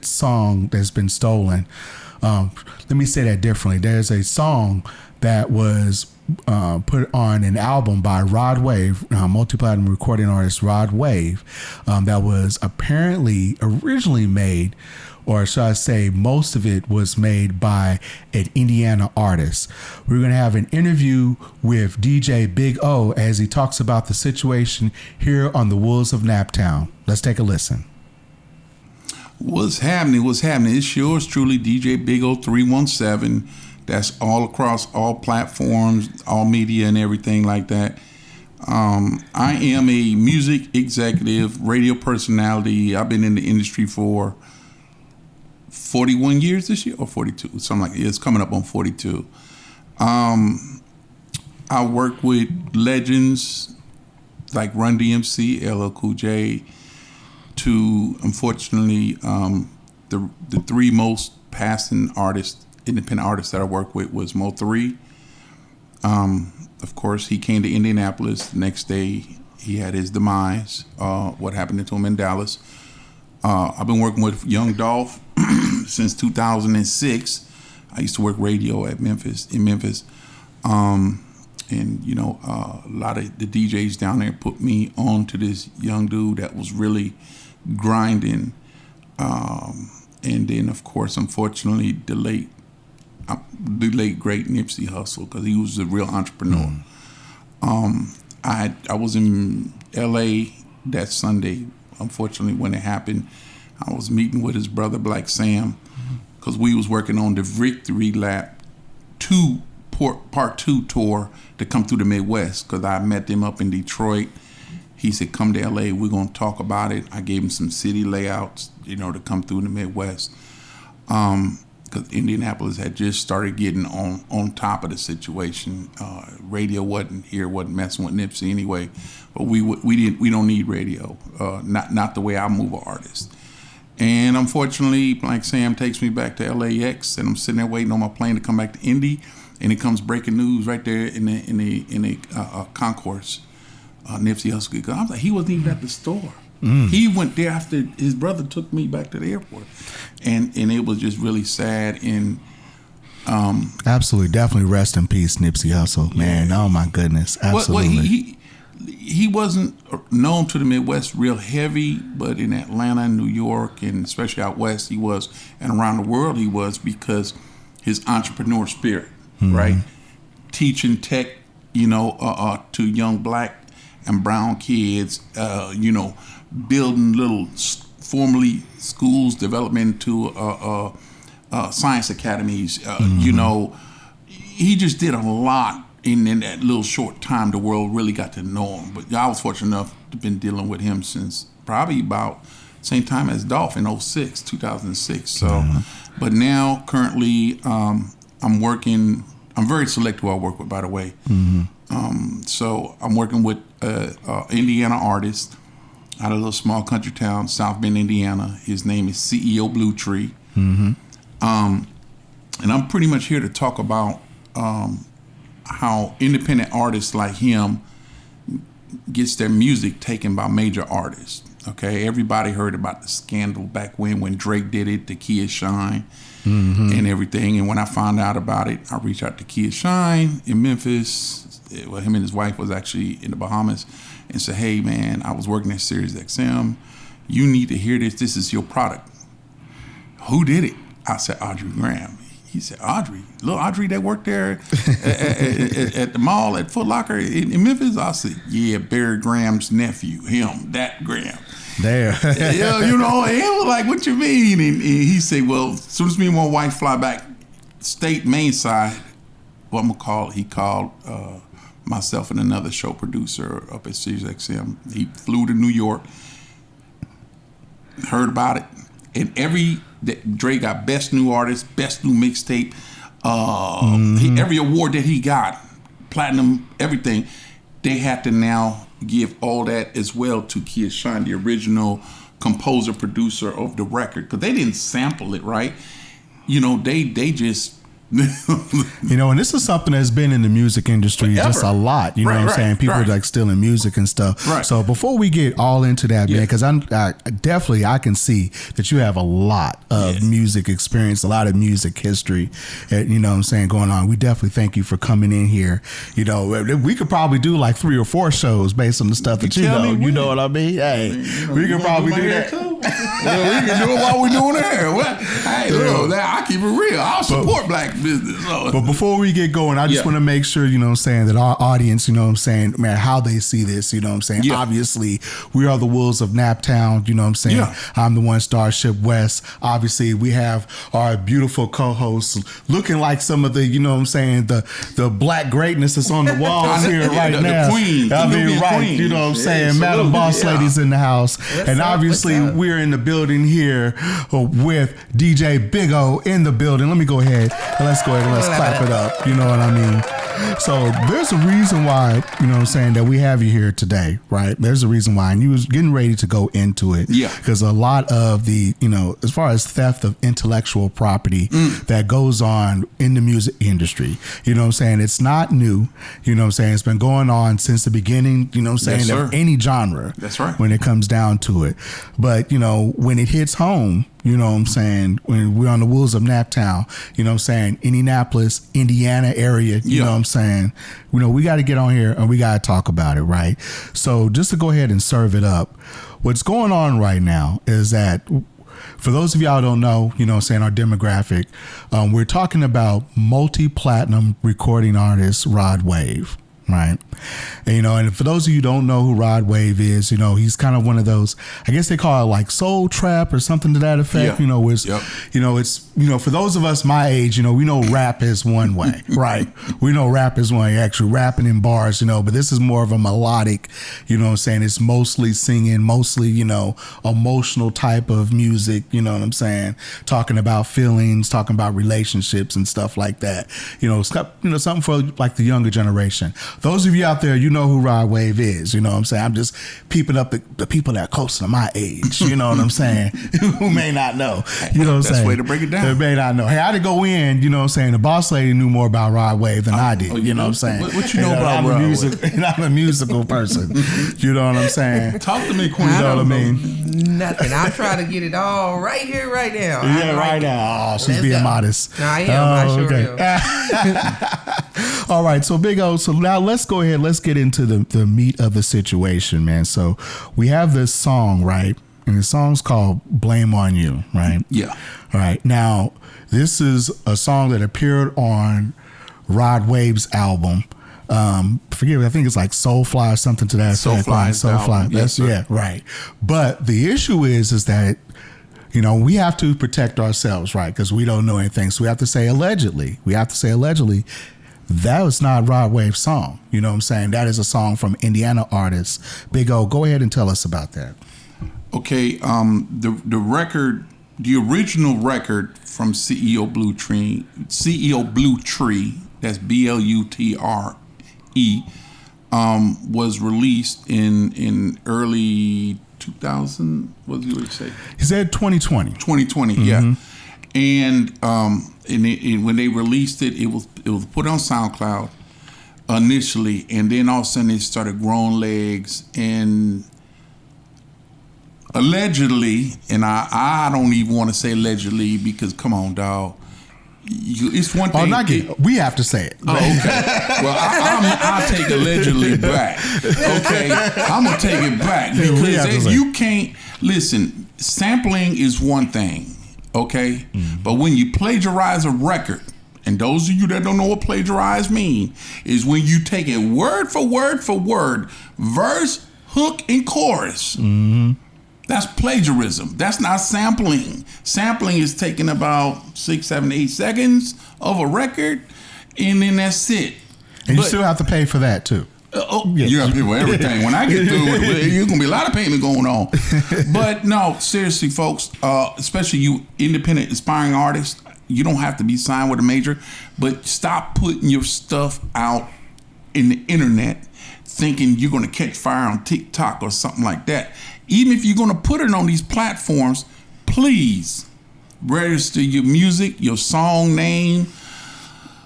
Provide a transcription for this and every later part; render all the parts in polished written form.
song that's been stolen. Let me say that differently. There's a song that was put on an album by Rod Wave, multi-platinum recording artist Rod Wave, that was apparently originally made, or should I say most of it was made by an Indiana artist. We're going to have an interview with DJ Big O as he talks about the situation here on the Wolves of Naptown. Let's take a listen. What's happening? It's yours truly, DJ Big O 317. That's all across all platforms, all media and everything like that. I am a music executive, radio personality. I've been in the industry for 41 years this year, or 42, something like that. It's coming up on 42. I work with legends like Run DMC, LL Cool J, to, unfortunately, the three most passing artists, independent artists that I work with was Mo3. Of course, he came to Indianapolis. The next day, he had his demise, what happened to him in Dallas. I've been working with Young Dolph since 2006. I used to work radio in Memphis. And, you know, a lot of the DJs down there put me on to this young dude that was really grinding. And then, of course, unfortunately, the late great Nipsey Hussle, because he was a real entrepreneur. I was in L.A. that Sunday. Unfortunately, when it happened, I was meeting with his brother Black Sam, because we was working on the Victory Lap 2 Part 2 tour to come through the Midwest, because I met them up in Detroit. He said, come to L.A., we're going to talk about it. I gave him some city layouts, you know, to come through the Midwest. Because Indianapolis had just started getting on top of the situation. Radio wasn't messing with Nipsey anyway, but we don't need radio, not the way I move an artist. And unfortunately, like Sam takes me back to LAX, and I'm sitting there waiting on my plane to come back to Indy, and it comes breaking news right there in the concourse. Nipsey Hussle, I was like, he wasn't even at the store. He went there after his brother took me back to the airport, and it was just really sad. And absolutely, definitely rest in peace, Nipsey Hussle, man. Yeah. Oh my goodness, absolutely. Well, he wasn't known to the Midwest real heavy, but in Atlanta, New York, and especially out west, he was, and around the world he was, because his entrepreneur spirit, right? Teaching tech, you know, to young black and brown kids, you know, building little formerly schools, development into science academies. You know, he just did a lot in that little short time. The world really got to know him. But I was fortunate enough to have been dealing with him since probably about same time as Dolph in 2006. So, but now currently I'm working. I'm very selective who I work with, by the way. So I'm working with Indiana artist out of a little small country town, South Bend, Indiana. His name is CEO Blutre. And I'm pretty much here to talk about how independent artists like him gets their music taken by major artists. Okay, everybody heard about the scandal back when Drake did it, the Kia Shine, and everything. And when I found out about it, I reached out to Kia Shine in Memphis. Well, him and his wife was actually in the Bahamas, and said, "Hey, man, I was working at Sirius XM. You need to hear this. This is your product." Who did it? I said, Audrey Graham. He said, Audrey? Little Audrey that worked there at the mall at Foot Locker in Memphis? I said, yeah, Barry Graham's nephew, him, that Graham. There. Yeah, you know, and he was like, what you mean? And he said, well, as soon as me and my wife fly back state main side, what I'm going to call it, he called myself and another show producer up at Sirius XM. He flew to New York, heard about it, and Dre got best new artist, best new mixtape, every award that he got, platinum, everything. They had to now give all that as well to Kia Shine, the original composer, producer of the record, because they didn't sample it, right? You know, they just You know, and this is something that's been in the music industry just a lot. You know what I'm saying? People are like stealing music and stuff. Right. So before we get all into that, man, because I can see that you have a lot of music experience, a lot of music history, you know what I'm saying, going on. We definitely thank you for coming in here. You know, we could probably do like 3 or 4 shows based on the stuff that you know. You know what I mean? Hey, we could probably do that. We can do it while we're doing it. What? Hey, look, I keep it real. I'll support black business. But before we get going, I just want to make sure, you know what I'm saying, that our audience, you know what I'm saying, man, how they see this, you know what I'm saying. Obviously, we are the Wolves of Naptown, you know what I'm saying. I'm the one, Starship West. Obviously, we have our beautiful co-hosts looking like some of the, you know what I'm saying, the black greatness that's on the walls here right now. The queen. I mean, right, you know what I'm saying. Madam Boss Lady's in the house. And obviously, we're in the building here with DJ Big O in the building. Let me go ahead and let's clap it up. You know what I mean? So there's a reason why, you know what I'm saying, that we have you here today, right? There's a reason why. And you was getting ready to go into it. Yeah. Because a lot of the, you know, as far as theft of intellectual property that goes on in the music industry, you know what I'm saying? It's not new. You know what I'm saying? It's been going on since the beginning, you know what I'm saying, of any genre. That's right. When it comes down to it. But, you know, when it hits home, you know what I'm saying, when we're on the Wolves of Naptown, you know what I'm saying, Indianapolis, Indiana area, you know what I'm saying, you know, we got to get on here and we got to talk about it, right? So just to go ahead and serve it up, what's going on right now is that, for those of y'all who don't know, you know what I'm saying, our demographic, we're talking about multi-platinum recording artist Rod Wave. Right. And, you know, and for those of you who don't know who Rod Wave is, you know, he's kind of one of those, I guess they call it like soul trap or something to that effect. You know, it's, you know, it's, you know, for those of us my age, you know, we know rap is one way, right? We know rap is one way, actually rapping in bars, you know, but this is more of a melodic, you know what I'm saying? It's mostly singing, mostly, you know, emotional type of music, you know what I'm saying? Talking about feelings, talking about relationships and stuff like that. You know, it's got, you know, something for like the younger generation. Those of you out there, you know who Rod Wave is. You know what I'm saying? I'm just peeping up the people that are closer to my age. You know what I'm saying? Who may not know. You know what I'm saying? That's the way to break it down. They may not know. Hey, I did go in, you know what I'm saying? The boss lady knew more about Rod Wave than I did. You know what I'm saying? What you know about Rod Wave? I'm a musical person. You know what I'm saying? Talk to me, Queen. You know what I mean? Nothing. I'm trying to get it all right here, right now. Yeah, right now. Oh, she's being modest. No, I am. I sure am. All right, so Big O, so now let's go ahead. Let's get into the meat of the situation, man. So we have this song, right? And the song's called Blame on You, right? Yeah. All right. Now, this is a song that appeared on Rod Wave's album. Forgive me, I think it's like Soulfly or something to that effect. Soulfly. That's right. But the issue is that, you know, we have to protect ourselves, right? Because we don't know anything. So we have to say allegedly. That was not Rod Wave's song. You know what I'm saying? That is a song from Indiana artist Big O. Go ahead and tell us about that. Okay, the record, the original record from CEO Blutre, that's Blutre, was released in early 2000. What did you say? He said 2020. 2020, yeah. And when they released it, it was put on SoundCloud initially, and then all of a sudden it started growing legs, and allegedly, and I don't even want to say allegedly because come on, dog. It's one thing. We have to say it. Oh, okay. Well, I'll take allegedly back. Okay, I'm gonna take it back because you can't listen. Sampling is one thing. Okay, but when you plagiarize a record, and those of you that don't know what plagiarize mean, is when you take it word for word, verse, hook, and chorus. That's plagiarism. That's not sampling. Sampling is taking about 6, 7, 8 seconds of a record, and then that's it. And you still have to pay for that too. You have to pay for everything. When I get through with it, there's going to be a lot of payment going on. But no, seriously, folks, especially you independent, aspiring artists, you don't have to be signed with a major, but stop putting your stuff out in the internet thinking you're going to catch fire on TikTok or something like that. Even if you're going to put it on these platforms, please register your music, your song name,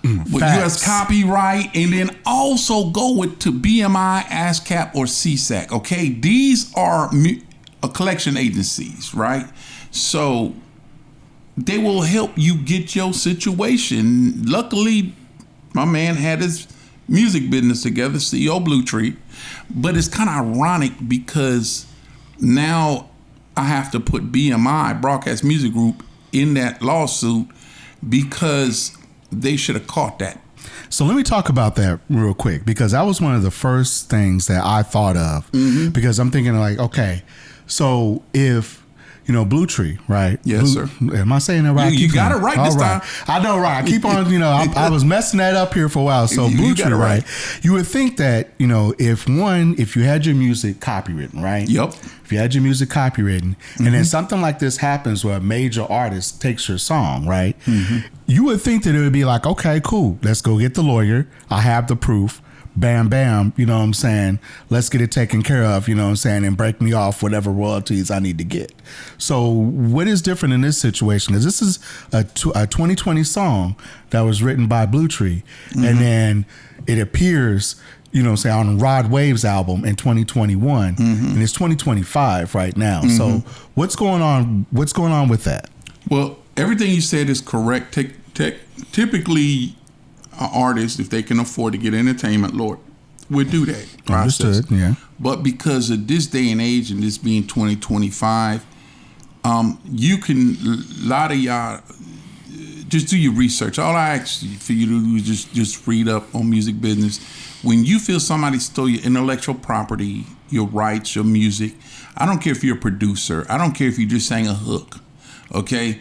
with Facts. U.S. copyright, and then also go to BMI, ASCAP, or CSAC. Okay, these are collection agencies, right? So they will help you get your situation. Luckily, my man had his music business together, CEO Blutre, but it's kind of ironic because now I have to put BMI, Broadcast Music Group, in that lawsuit because they should have caught that. So let me talk about that real quick, because that was one of the first things that I thought of, because I'm thinking like, okay, so if, Blutre, right? Yes, sir. Am I saying that right? You got it right this time. I know, right. I keep on, I was messing that up here for a while. So You got Blutre, it right. You would think that, if you had your music copywritten, right? Yep. If you had your music copywritten, and then something like this happens where a major artist takes your song, right? You would think that it would be like, okay, cool. Let's go get the lawyer. I have the proof. Bam, bam, you know what I'm saying? Let's get it taken care of, you know what I'm saying? And break me off whatever royalties I need to get. So what is different in this situation? Because this is a 2020 song that was written by Blutre, and then it appears, say on Rod Wave's album in 2021, and it's 2025 right now. So what's going on? What's going on with that? Well, everything you said is correct. Typically, artists, if they can afford to get entertainment lawyer, would do that process. Understood, yeah. But because of this day and age, and this being 2025, you can, a lot of y'all, just do your research. All I ask for you to do is just read up on music business. When you feel somebody stole your intellectual property, your rights, your music, I don't care if you're a producer, I don't care if you just sang a hook, okay?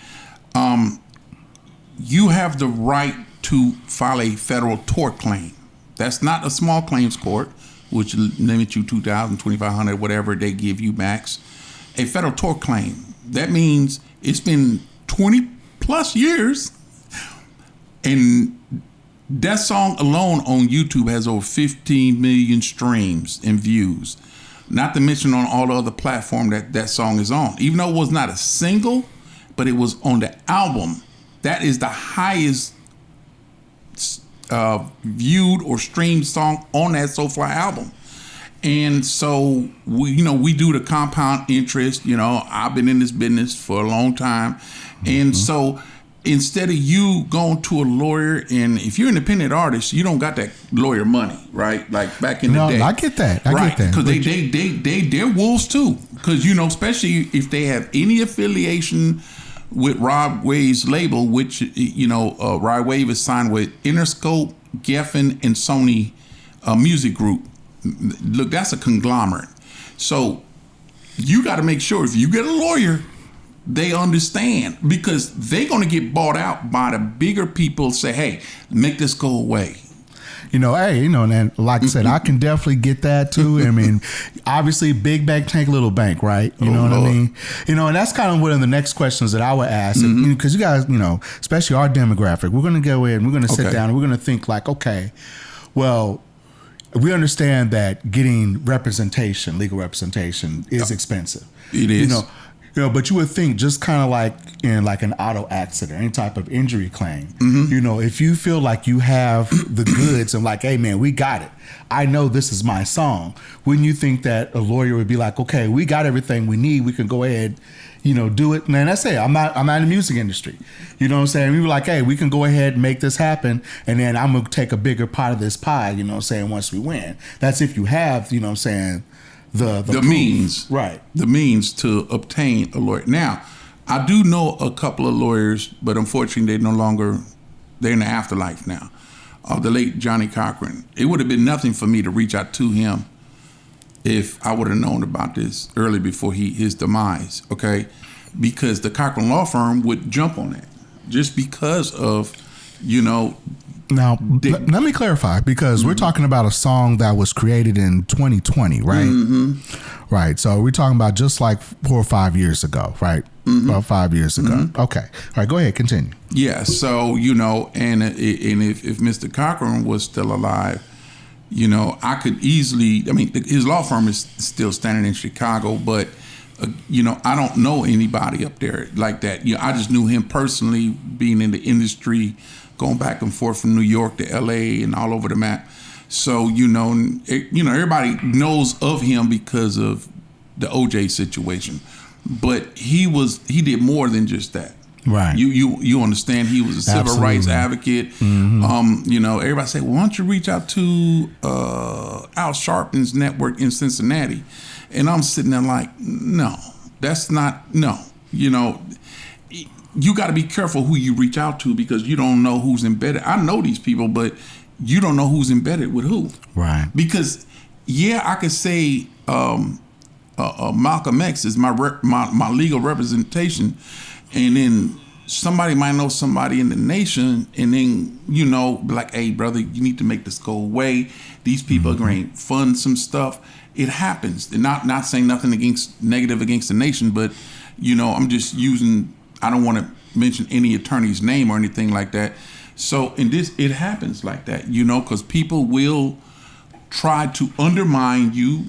You have the right to file a federal tort claim. That's not a small claims court, which limits you $2,000, $2,500, whatever they give you max. A federal tort claim. That means it's been 20 plus years, and that song alone on YouTube has over 15 million streams and views. Not to mention on all the other platforms that song is on. Even though it was not a single, but it was on the album. That is the highest viewed or streamed song on that Soulfly album. And so we do the compound interest. I've been in this business for a long time, and so instead of you going to a lawyer, and if you're an independent artist, you don't got that lawyer money, right? Like back in the day. I get that. I get that. Because they're wolves too. Because especially if they have any affiliation with Rod Wave's label, which Rod Wave is signed with Interscope, Geffen, and Sony Music Group. Look, that's a conglomerate. So you got to make sure if you get a lawyer, they understand, because they're going to get bought out by the bigger people. Say, hey, make this go away. And like I said, I can definitely get that too. I mean, obviously, big bank take little bank, right? You know what I mean? And that's kind of one of the next questions that I would ask, because you guys, especially our demographic, we're going to go in, we're going to sit down, and we're going to think like, okay, well, we understand that getting representation, legal representation, is expensive. It is. But you would think just kind of like in like an auto accident, any type of injury claim, if you feel like you have the goods and like, hey man, we got it. I know this is my song. Wouldn't you think that a lawyer would be like, okay, we got everything we need. We can go ahead, do it. And that's it. I'm not in the music industry. You know what I'm saying? We were like, hey, we can go ahead and make this happen. And then I'm going to take a bigger part of this pie, once we win. That's if you have, the means, right? The means to obtain a lawyer. Now, I do know a couple of lawyers, but unfortunately, they're in the afterlife now. The late Johnny Cochran. It would have been nothing for me to reach out to him if I would have known about this early before his demise. Okay, because the Cochran law firm would jump on that just because of Now, let me clarify, because we're talking about a song that was created in 2020, right? Right. So we're talking about just like 4 or 5 years ago, right? About 5 years ago. Okay. All right. Go ahead. Continue. Yeah. So, and if Mr. Cochran was still alive, I could easily, his law firm is still standing in Chicago, but I don't know anybody up there like that. I just knew him personally, being in the industry, going back and forth from New York to LA and all over the map. So, everybody knows of him because of the OJ situation. But he did more than just that. Right. You understand, he was a civil rights advocate. Mm-hmm. Everybody say, well, why don't you reach out to Al Sharpton's network in Cincinnati? And I'm sitting there like, no, that's not, no. You got to be careful who you reach out to, because you don't know who's embedded. I know these people, but you don't know who's embedded with who. Right. Because, I could say Malcolm X is my legal representation, and then somebody might know somebody in the nation, and then, be like, hey, brother, you need to make this go away. These people are going to fund some stuff. It happens. And not saying nothing negative against the nation, but, I'm just I don't want to mention any attorney's name or anything like that. So it happens like that, because people will try to undermine you.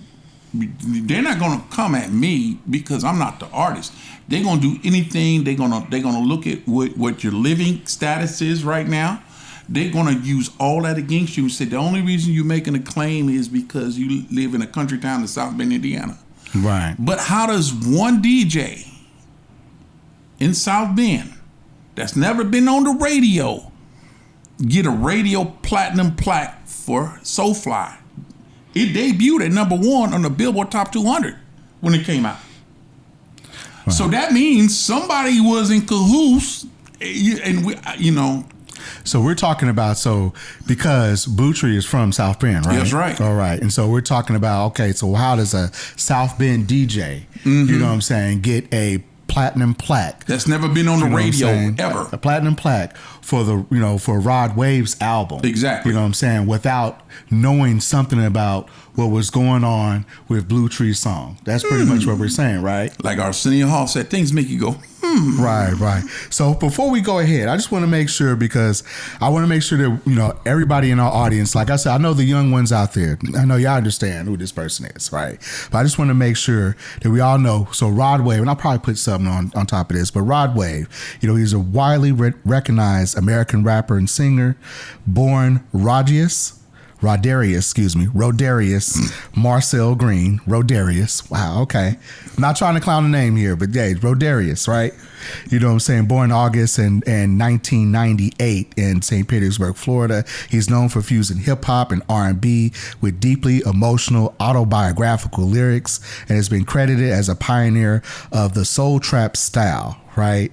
They're not going to come at me because I'm not the artist. They're going to do anything. They're going to look at what your living status is right now. They're going to use all that against you and say the only reason you're making a claim is because you live in a country town in South Bend, Indiana. Right. But how does one DJ in South Bend that's never been on the radio get a radio platinum plaque for Soulfly? It debuted at #1 on the Billboard Top 200 when it came out. Wow. So that means somebody was in cahoots, and So we're talking about, because Blutre is from South Bend, right? That's right. All right. And so we're talking about, okay, so how does a South Bend DJ, you know what I'm saying, get a platinum plaque that's never been on the radio ever? A platinum plaque for for Rod Wave's album. Exactly. You know what I'm saying? Without knowing something about what was going on with Blutre's song. That's pretty much what we're saying, right? Like Arsenio Hall said, things make you go, Right. So before we go ahead, I just want to make sure, because I want to make sure that, everybody in our audience, like I said, I know the young ones out there, I know y'all understand who this person is, right? But I just want to make sure that we all know. So Rod Wave, and I'll probably put something on top of this, but Rod Wave, he's a widely recognized American rapper and singer, born Rodarius Marcel Green. Rodarius. Wow, okay. I'm not trying to clown the name here, but yeah, Rodarius, right? You know what I'm saying? Born August in 1998 in St. Petersburg, Florida. He's known for fusing hip hop and R&B with deeply emotional autobiographical lyrics, and has been credited as a pioneer of the soul trap style, right?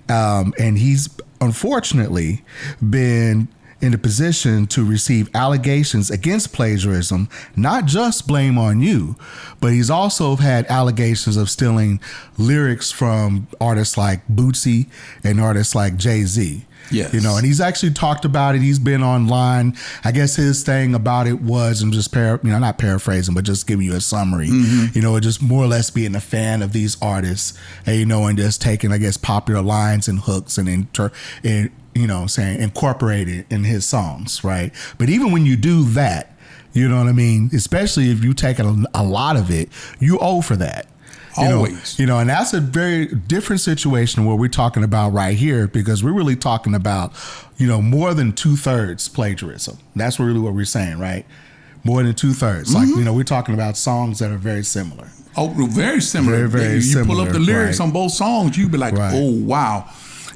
And he's unfortunately been in a position to receive allegations against plagiarism, not just Blame on You, but he's also had allegations of stealing lyrics from artists like Bootsy and artists like Jay-Z. Yes. And he's actually talked about it. He's been online. I guess his thing about it was, and just not paraphrasing, but just giving you a summary, just more or less being a fan of these artists, and, and just taking, I guess, popular lines and hooks and incorporate it in his songs, right? But even when you do that, you know what I mean? Especially if you take a lot of it, you owe for that. Always. And that's a very different situation where we're talking about right here, because we're really talking about, more than 2/3 plagiarism. That's really what we're saying, right? More than 2/3. Like, we're talking about songs that are very similar. Oh, very similar. Very, very similar. You pull up the lyrics on both songs, you'd be like, oh, wow.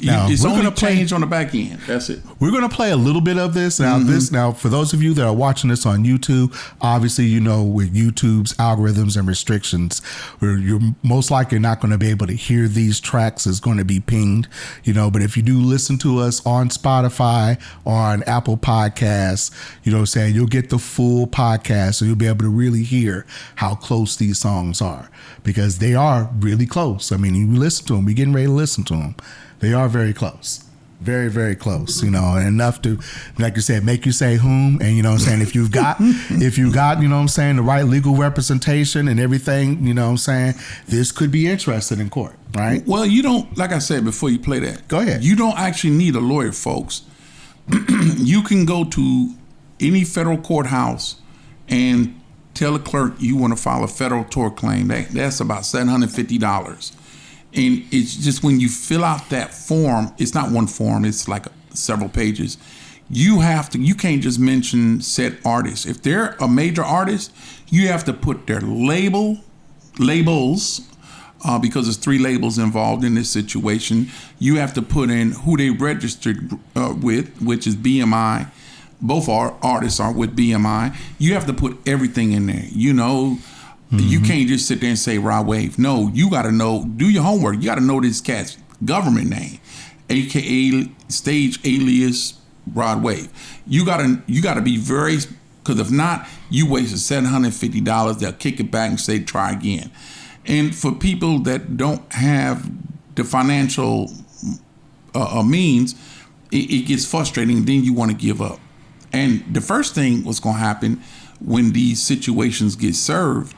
Now, it's only changed on the back end. That's it. We're going to play a little bit of this. Now, for those of you that are watching this on YouTube, obviously, with YouTube's algorithms and restrictions, you're most likely not going to be able to hear these tracks. It's going to be pinged, but if you do listen to us on Spotify, on Apple Podcasts, you'll get the full podcast, so you'll be able to really hear how close these songs are, because they are really close. I mean, you listen to them, we're getting ready to listen to them. They are very close. Very, very close, enough to, like you said, make you say whom. And, if you've got, the right legal representation and everything, this could be interested in court, right? Well, you don't, like I said before you play that. Go ahead. You don't actually need a lawyer, folks. You can go to any federal courthouse and tell the clerk you want to file a federal tort claim. That's about $750. And it's just when you fill out that form, it's not one form, it's like several pages. You can't just mention said artist. If they're a major artist, you have to put their labels, because there's 3 labels involved in this situation. You have to put in who they registered with, which is BMI. Both artists are with BMI. You have to put everything in there. You can't just sit there and say Rod Wave. No, you got to know, do your homework. You got to know this cat's government name, AKA stage alias Rod Wave. You got to be very, because if not, you wasted $750. They'll kick it back and say try again. And for people that don't have the financial means, it gets frustrating, and then you want to give up. And the first thing what's going to happen when these situations get served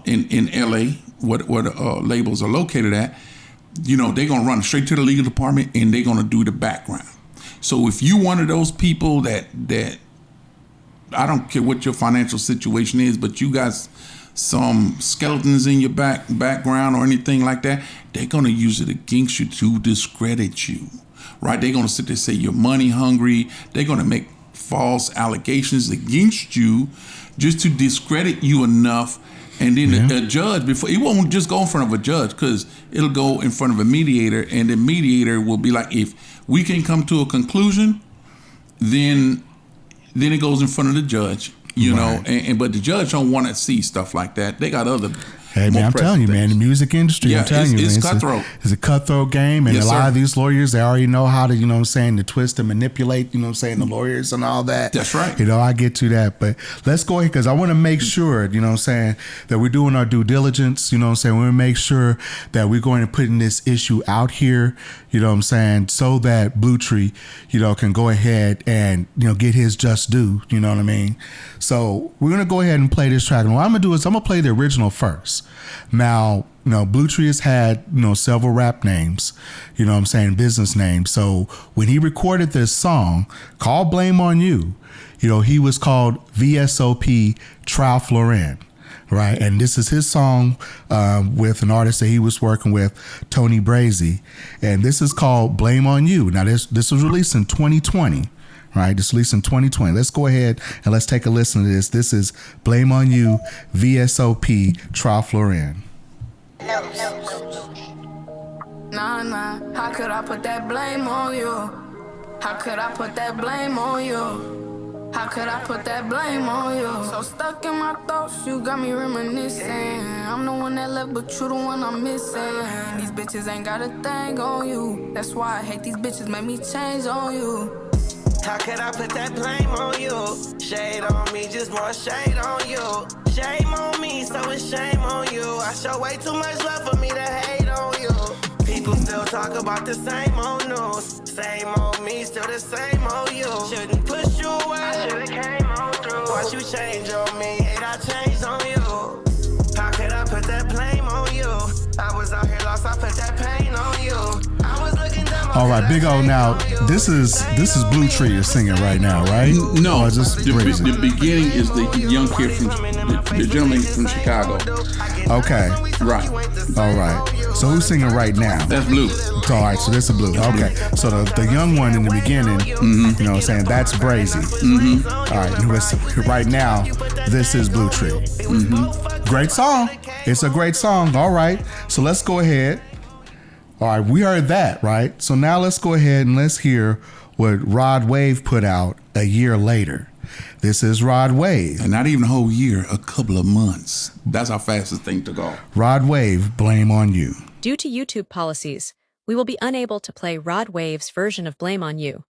in LA, where labels are located at, they're going to run straight to the legal department and they're going to do the background. So if you one of those people that I don't care what your financial situation is, but you got some skeletons in your background or anything like that, they're going to use it against you to discredit you, right? They're going to sit there and say you're money hungry. They're going to make false allegations against you just to discredit you enough. And then the judge, before it won't just go in front of a judge, because it'll go in front of a mediator, and the mediator will be like, if we can come to a conclusion, then it goes in front of the judge, know. But the judge don't want to see stuff like that. They got other. Hey man, I'm telling you, man, the music industry, I'm telling you, it's man, cutthroat. It's a cutthroat game, and yes, a lot sir. of these lawyers, they already know how to, to twist and manipulate, the lawyers and all that. That's right. I get to that, but let's go ahead, because I want to make sure, that we're doing our due diligence, we want to make sure that we're going to put in this issue out here, so that Blutre, can go ahead and, get his just due, you know what I mean? So we're going to go ahead and play this track. And what I'm going to do is I'm going to play the original first. Now, Blutre has had, several rap names, business names. So when he recorded this song called Blame on You, he was called YSOP TRalph Lauren, right? And this is his song with an artist that he was working with, Tony Brazy. And this is called Blame on You. Now, this was released in 2020. Right, this released in 2020. Let's go ahead and let's take a listen to this. This is Blame on You, YSOP TRalph Lauren. Nah, how could I put that blame on you? How could I put that blame on you? How could I put that blame on you? So stuck in my thoughts, you got me reminiscing. I'm the one that left, but you the one I'm missing. These bitches ain't got a thing on you. That's why I hate these bitches, make me change on you. How could I put that blame on you? Shade on me, just more shade on you. Shame on me, so it's shame on you. I show way too much love for me to hate on you. People still talk about the same old news. Same old me, still the same old you. Shouldn't push you away, I should've came on through. Watch you change on me, hate I changed on you. How could I put that blame on you? I was out here lost, I put that pain on you. I was looking down. All right, Big O. Now this is Blutre you're singing right now, right? No, the the beginning is the young kid from the gentleman from Chicago. Okay. Right. All right. So who's singing right now? That's Blue. All right. So this is Blue. Okay. So the young one in the beginning, that's Brazy. Mm-hmm. All right. Right now, this is Blutre. Mm-hmm. Great song. It's a great song. All right. So let's go ahead. All right, we heard that, right? So now let's go ahead and let's hear what Rod Wave put out a year later. This is Rod Wave. And not even a whole year, a couple of months. That's how fast this thing took off. Rod Wave, Blame on You. Due to YouTube policies, we will be unable to play Rod Wave's version of Blame on You.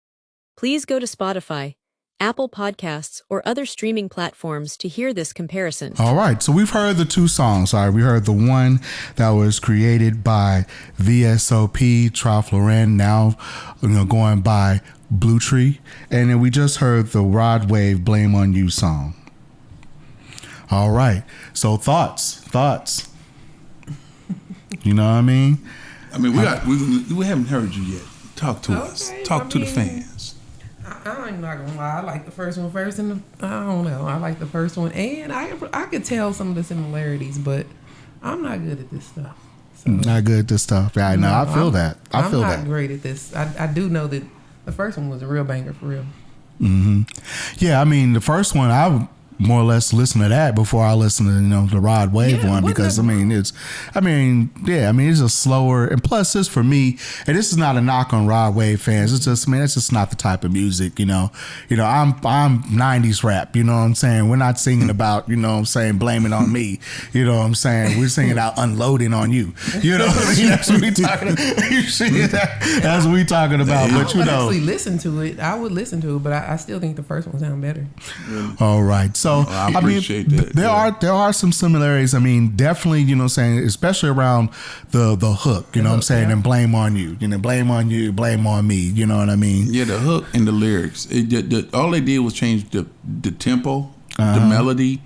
Please go to Spotify, Apple Podcasts, or other streaming platforms to hear this comparison. All right, so we've heard the two songs. All right, we heard the one that was created by YSOP TRalph Lauren, now going by Blutre, and then we just heard the Rod Wave Blame on You song. All right, so thoughts. You know what I mean? I mean, we haven't heard you yet. Talk to us. Talk to the fans. I I'm not gonna lie. I like the first one first, and I don't know. I like the first one, and I could tell some of the similarities, but I'm not good at this stuff. So, not good at this stuff. Yeah, no, I feel that. I feel that. I'm not great at this. I do know that the first one was a real banger for real. Mm-hmm. Yeah, I mean, the first one, I would more or less listen to that before I listen to the Rod Wave one, because it's a slower, and plus this for me, and this is not a knock on Rod Wave fans, it's just, it's just not the type of music, I'm 90s rap, you know what I'm saying? We're not singing about, blame it on me, you know what I'm saying? We're singing out unloading on you, you know what I mean? That's what we talking about. That's what we talking about. But I would actually listen to it. I would listen to it, but I still think the first one sounded better. All right. So I appreciate that. There are some similarities. I mean, definitely, especially around the hook, and blame on you, blame on you, blame on me, you know what I mean? Yeah, the hook and the lyrics. All they did was change the tempo, the melody,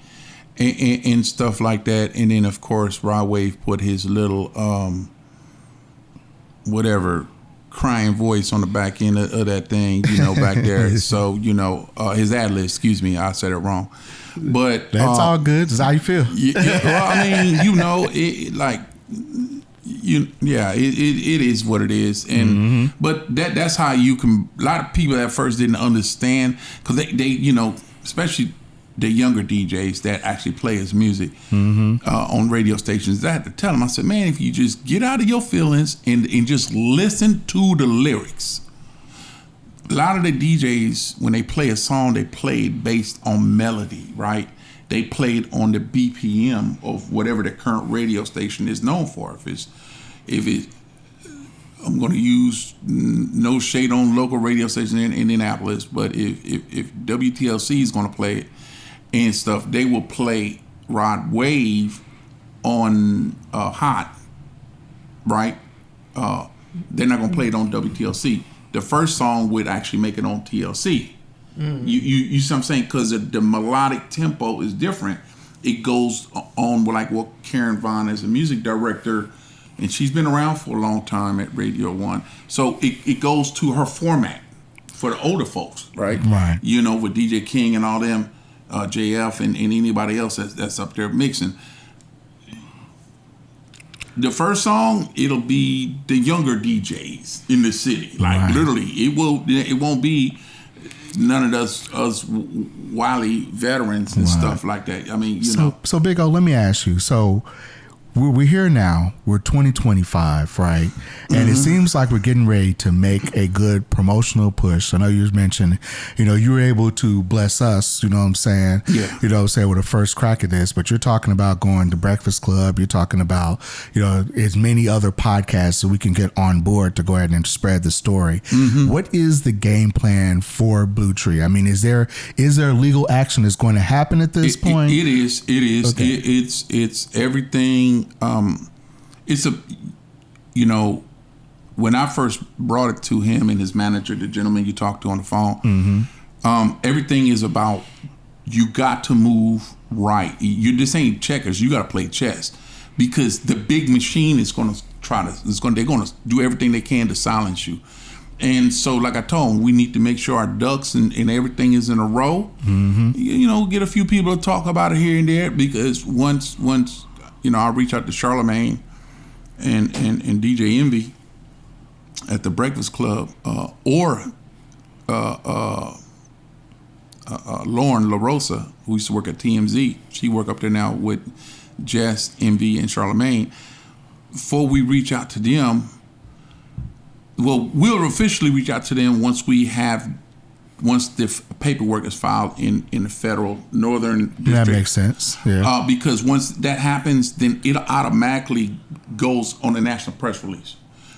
and stuff like that. And then, of course, Rod Wave put his little crying voice on the back end of that thing, back there. So, his ad-lib, excuse me, I said it wrong. But that's all good. That's how you feel. Well, I mean, it is what it is. And but that's how you can. A lot of people at first didn't understand, because they especially the younger DJs that actually play his music on radio stations. I had to tell them, I said, man, if you just get out of your feelings and just listen to the lyrics. A lot of the DJs, when they play a song, they play it based on melody, right? They play it on the BPM of whatever the current radio station is known for. I'm going to use no shade on local radio station in Indianapolis, but if WTLC is going to play it and stuff, they will play Rod Wave on Hot, right? They're not going to play it on WTLC. The first song would actually make it on TLC. You see what I'm saying? Because the melodic tempo is different. It goes on like what Karen Vaughn is a music director, and she's been around for a long time at Radio 1. So it goes to her format for the older folks, right? Right. With DJ King and all them, JF and anybody else that's up there mixing. The first song, it'll be the younger DJs in the city. Like literally, it won't be none of us wily veterans and stuff like that. I mean, So Big O, let me ask you. So we're here now. We're 2025, right? And it seems like we're getting ready to make a good promotional push. I know you mentioned, you were able to bless us, you know what I'm saying? Yeah. With a first crack at this, but you're talking about going to Breakfast Club. You're talking about, as many other podcasts so we can get on board to go ahead and spread the story. What is the game plan for Blutre? I mean, is there legal action that's going to happen at this point? It is. Okay. It's everything. It's when I first brought it to him and his manager, the gentleman you talked to on the phone, everything is about, you got to move right. This ain't checkers. You got to play chess, because the big machine is going to they're going to do everything they can to silence you. And so, like I told him, we need to make sure our ducks and everything is in a row. Get a few people to talk about it here and there, because once I'll reach out to Charlemagne and DJ Envy at the Breakfast Club, or Lauren LaRosa, who used to work at TMZ. She work up there now with Jess, Envy, and Charlemagne. Before we reach out to them, we'll officially reach out to them once the paperwork is filed in the federal Northern District. That makes sense. Yeah. Because once that happens, then it automatically goes on the national press release.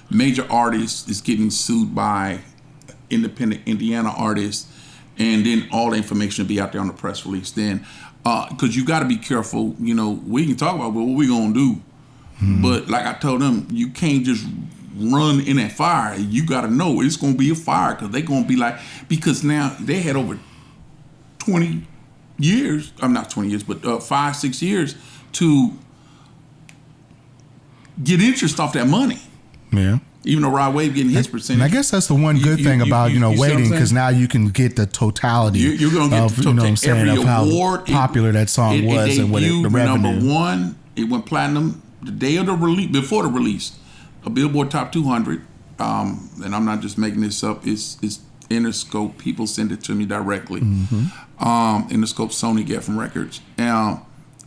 Major artists is getting sued by independent Indiana artists, and then all the information will be out there on the press release. Then, because you got to be careful. We can talk about what we gonna do, but like I told them, you can't just run in that fire. You got to know it's going to be a fire, because they're going to be like, because now they had over 20 years, I'm not 20 years, but 5-6 years to get interest off that money. Yeah. Even though Rod Wave getting his percentage. And I guess that's the one good thing about you see what I'm waiting, saying? because now you can get the totality. You're going to get of, the you know what I'm saying, every of how award. popular that song was and what the revenue. Number one, it went platinum the day of the release, before the release, a Billboard Top 200. And I'm not just making this up. It's Interscope. People send it to me directly. Interscope, Sony, Geffen Records.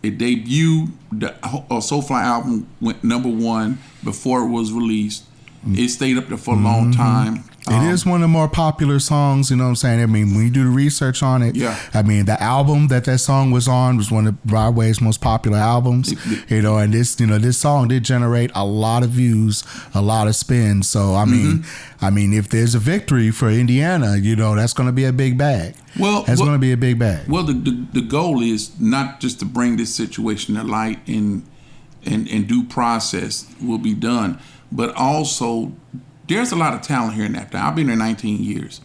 It debuted. The Soulfly album went number one before it was released. It stayed up there for a long time. It is one of the more popular songs, you know what I'm saying? I mean, when you do the research on it, I mean, the album that song was on was one of Broadway's most popular albums, you know, and this song did generate a lot of views, a lot of spins. So, I mean, if there's a victory for Indiana, you know, that's going to be a big bag. That's going to be a big bag. Well, the goal is not just to bring this situation to light and due process will be done, but also there's a lot of talent here in Naptown. I've been here 19 years,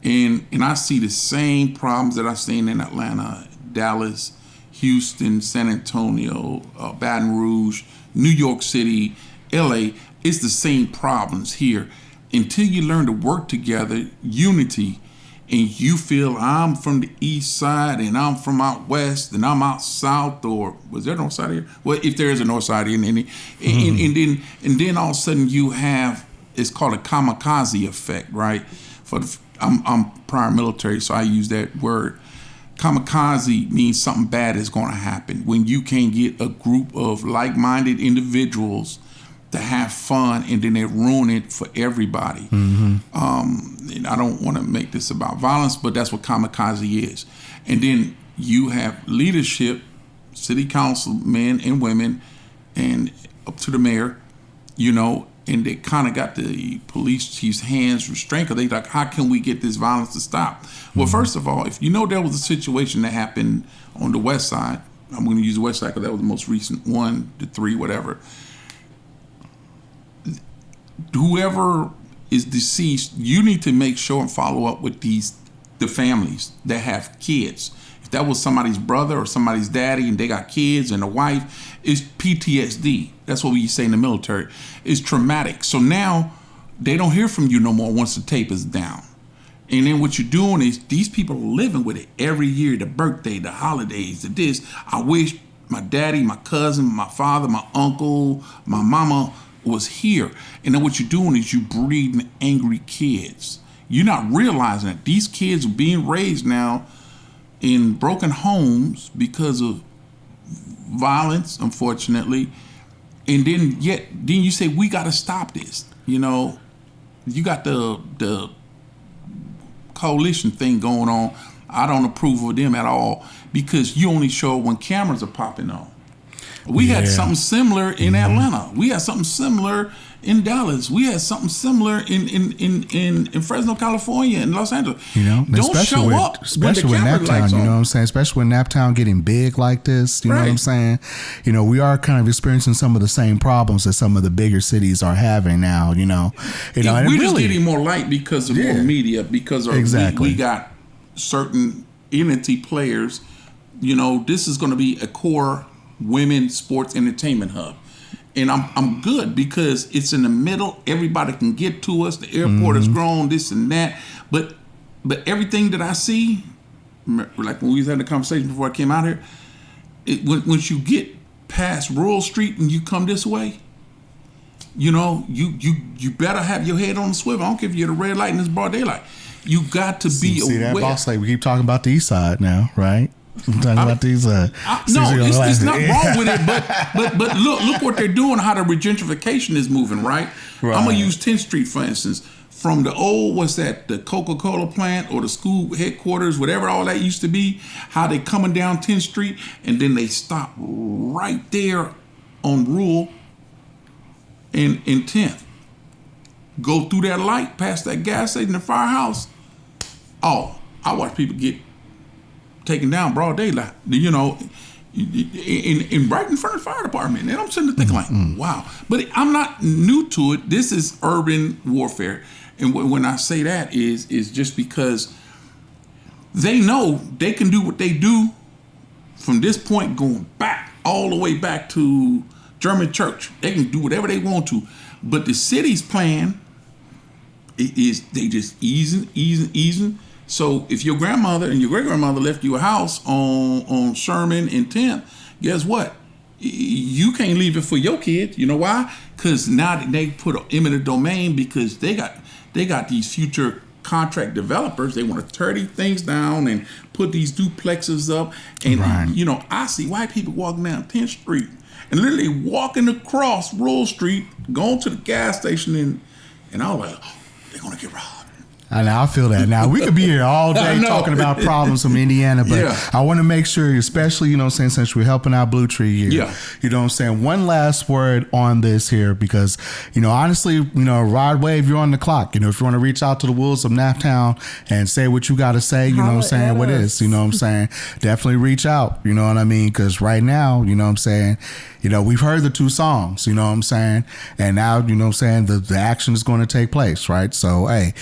and I see the same problems that I've seen in Atlanta, Dallas, Houston, San Antonio, Baton Rouge, New York City, LA. It's the same problems here. Until you learn to work together, unity, and you feel I'm from the east side and I'm from out west and I'm out south, or was there a north side here? Well, if there is a north side here, and then all of a sudden you have, it's called a kamikaze effect, right? I'm prior military, so I use that word. Kamikaze means something bad is going to happen when you can't get a group of like-minded individuals to have fun, and then they ruin it for everybody. And I don't want to make this about violence, but that's what kamikaze is. And then you have leadership, city council men and women, and up to the mayor, you know, and they kind of got the police chief's hands restrained, because they like, how can we get this violence to stop? Well, first of all, if you know there was a situation that happened on the west side, I'm going to use the west side because that was the most recent one, the three, whatever. Whoever is deceased, you need to make sure and follow up with the families that have kids. If that was somebody's brother or somebody's daddy and they got kids and a wife, it's PTSD. That's what we say in the military. It's traumatic. So now they don't hear from you no more once the tape is down. And then what you're doing is these people are living with it every year, the birthday, the holidays, the this. I wish my daddy, my cousin, my father, my uncle, my mama was here. And then what you're doing is you breeding angry kids. You're not realizing that these kids are being raised now in broken homes because of violence, unfortunately. And then you say, we got to stop this. You know, you got the coalition thing going on. I don't approve of them at all, because you only show when cameras are popping on. We had something similar in Atlanta. We had something similar in Dallas. We had something similar in Fresno, California, and Los Angeles. You know, don't show up, especially with Naptown. You know what I'm saying? Especially with Naptown getting big like this. You know what I'm saying? You know, we are kind of experiencing some of the same problems that some of the bigger cities are having now. You know, we're just getting more light because of more media. Because we got certain entity players. You know, this is going to be a core women sports entertainment hub, and I'm good because it's in the middle. Everybody can get to us. The airport has grown, this and that, but everything that I see, like when we was having a conversation before I came out here, once you get past Rural Street and you come this way, you know, you better have your head on the swivel. I don't care if you're at a red light and it's broad daylight. You got to be aware. That boss lady, we keep talking about the east side now, right? I'm talking about these. No, it's not wrong with it, but look what they're doing. How the regentrification is moving, right? I'm gonna use 10th Street for instance. From the old, the Coca-Cola plant or the school headquarters, whatever all that used to be. How they coming down 10th Street and then they stop right there on Rural in 10th. Go through that light, past that gas station, the firehouse. Oh, I watch people get taken down broad daylight, you know, in right in front of the fire department. And I'm sitting there thinking like, wow. But I'm not new to it. This is urban warfare. And when I say that is just because they know they can do what they do from this point going back, all the way back to German church. They can do whatever they want to. But the city's plan is they just easing. So if your grandmother and your great grandmother left you a house on Sherman and 10th, guess what? You can't leave it for your kids. You know why? Because now they put an eminent domain because they got these future contract developers. They want to tear these things down and put these duplexes up. And I see white people walking down 10th Street and literally walking across Rural Street, going to the gas station, and I was like, oh, they're gonna get robbed. I feel that. Now, we could be here all day talking about problems from Indiana, but I want to make sure, especially, since we're helping out Blutre here, one last word on this here, because, honestly, Rod Wave, you're on the clock. If you want to reach out to the wolves of Naptown and say what you got to say, what is, definitely reach out, you know what I mean? Because right now, we've heard the two songs, and now, the action is going to take place, right? So, hey,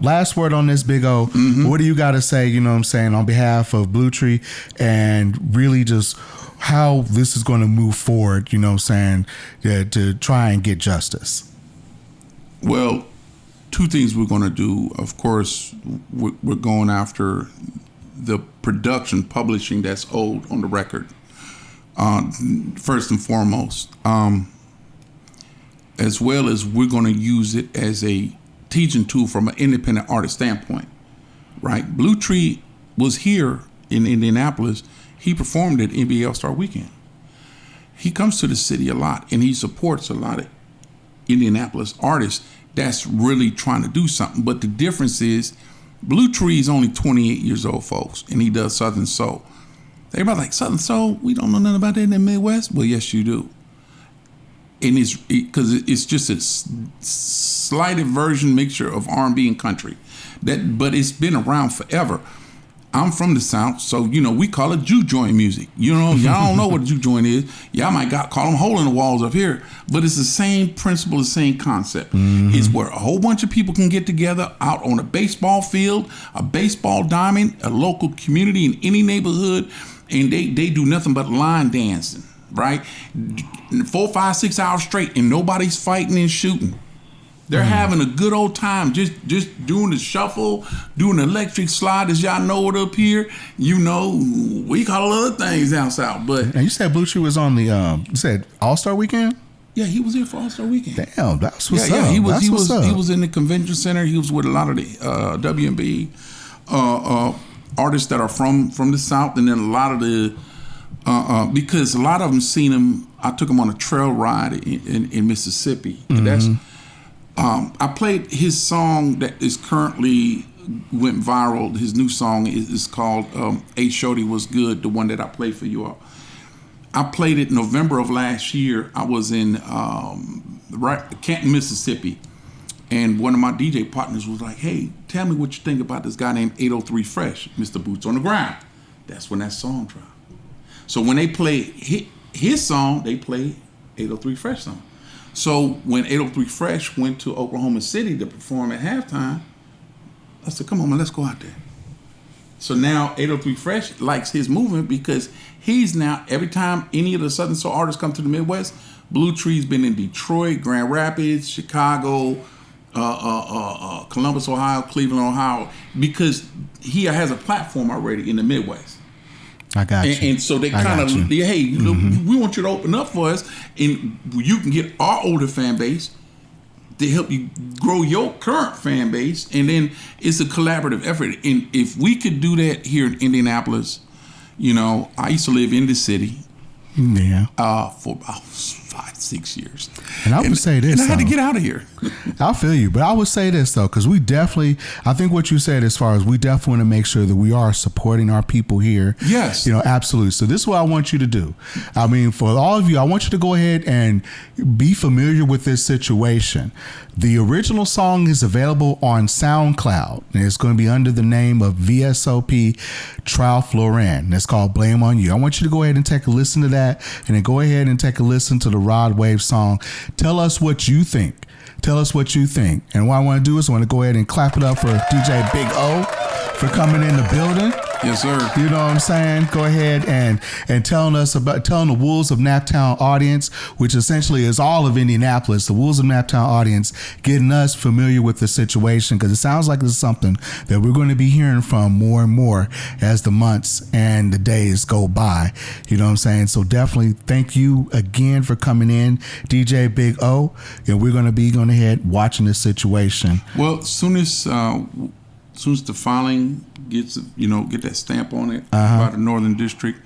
last word on this, Big O. Mm-hmm. What do you got to say, on behalf of Blutre and really just how this is going to move forward, to try and get justice? Well, two things we're going to do. Of course, we're going after the production, publishing that's owed on the record. First and foremost, as well as we're going to use it as a teaching tool from an independent artist standpoint, right? Blutre was here in Indianapolis. He performed at NBA All-Star Weekend. He comes to the city a lot, and he supports a lot of Indianapolis artists that's really trying to do something. But the difference is Blutre is only 28 years old, folks, and he does Southern Soul. Everybody like, Southern Soul, we don't know nothing about that in the Midwest. Well, yes, you do. And it's because it's just a slighted version mixture of R&B and country. But it's been around forever. I'm from the South, so, we call it juke joint music. Y'all don't know what a juke joint is. Y'all might call them hole in the walls up here. But it's the same principle, the same concept. Mm-hmm. It's where a whole bunch of people can get together out on a baseball field, a baseball diamond, a local community in any neighborhood, and they do nothing but line dancing, right? 4, 5, 6 hours straight, and nobody's fighting and shooting. They're having a good old time, just doing the shuffle, doing the electric slide, as y'all know it up here. We call it other things down south. But and you said Blutre was on the you said All-Star Weekend? Yeah, he was here for All-Star Weekend. Damn, that's what's up. Yeah, he was in the convention center. He was with a lot of the WMB artists that are from the South, and then a lot of the because a lot of them seen him. I took him on a trail ride in Mississippi. Mm-hmm. And that's I played his song that is currently went viral. His new song is called "A Shorty Was Good," the one that I played for you all. I played it November of last year. I was in Canton, Mississippi, and one of my DJ partners was like, "Hey, tell me what you think about this guy named 803 Fresh, Mr. Boots on the Ground." That's when that song dropped. So when they play his song, they play 803 Fresh song. So when 803 Fresh went to Oklahoma City to perform at halftime, I said, "Come on, man, let's go out there." So now 803 Fresh likes his movement because he's now, every time any of the Southern Soul artists come to the Midwest, Blutre's been in Detroit, Grand Rapids, Chicago, Columbus, Ohio, Cleveland, Ohio, because he has a platform already in the Midwest. I got you. And so they kind of, hey, we want you to open up for us, and you can get our older fan base to help you grow your current fan base, and then it's a collaborative effort. And if we could do that here in Indianapolis, I used to live in the city, for about 5-6 years. And I would say this, and I had to get out of here. I feel you, but I would say this though, because I think what you said as far as we definitely want to make sure that we are supporting our people here. Yes. Absolutely. So this is what I want you to do. I mean, for all of you, I want you to go ahead and be familiar with this situation. The original song is available on SoundCloud, and it's going to be under the name of YSOP TRalph Lauren. It's called Blame on You. I want you to go ahead and take a listen to that, and then go ahead and take a listen to the Rod Wave song. Tell us what you think. Tell us what you think. And what I want to do is I want to go ahead and clap it up for DJ Big O for coming in the building. Yes, sir. You know what I'm saying? Go ahead and telling the Wolves of Naptown audience, which essentially is all of Indianapolis, the Wolves of Naptown audience, getting us familiar with the situation, because it sounds like this is something that we're going to be hearing from more and more as the months and the days go by. You know what I'm saying? So definitely thank you again for coming in, DJ Big O, and we're going to be going ahead watching this situation. Well, as soon as the filing gets, get that stamp on it by the Northern District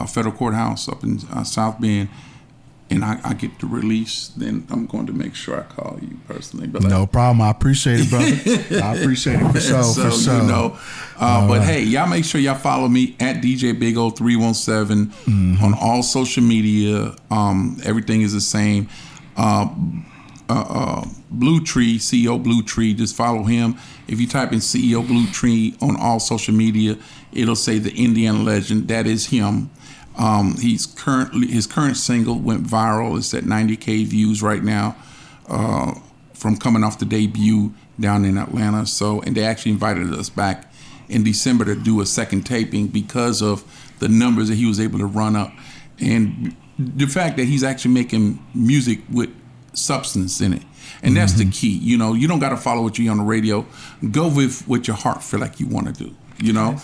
Federal Courthouse up in South Bend, and I get the release, then I'm going to make sure I call you personally. But no problem. I appreciate it, brother. I appreciate it for sure. So, for sure. But hey, y'all make sure y'all follow me at DJ Big O 317 on all social media. Everything is the same. Blutre, CEO Blutre, just follow him. If you type in CEO Blutre on all social media, it'll say the Indiana legend. That is him. His current single went viral. It's at 90K views right now, from coming off the debut down in Atlanta. And they actually invited us back in December to do a second taping because of the numbers that he was able to run up, and the fact that he's actually making music with substance in it. And that's the key. You don't got to follow what you hear on the radio. Go with what your heart feel like you want to do.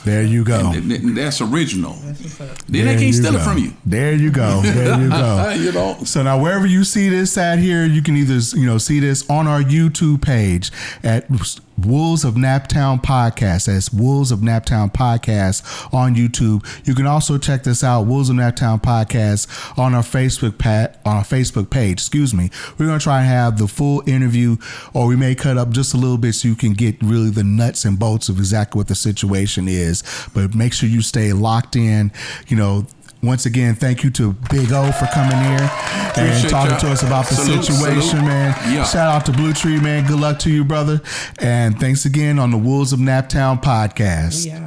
There you go. And that's original. Then they can't steal it from you. There you go. There you go. So now wherever you see this at here, you can either see this on our YouTube page at Wolves of Naptown Podcast. That's Wolves of Naptown Podcast on YouTube. You can also check this out, Wolves of Naptown Podcast, on our Facebook page. Excuse me. We're gonna try and have the full interview, or we may cut up just a little bit so you can get really the nuts and bolts of exactly what the situation is. But make sure you stay locked in. Once again, thank you to Big O for coming here and talking to us about the situation, man. Yeah. Shout out to Blutre, man. Good luck to you, brother. And thanks again on the Wolves of Naptown Podcast. Yeah.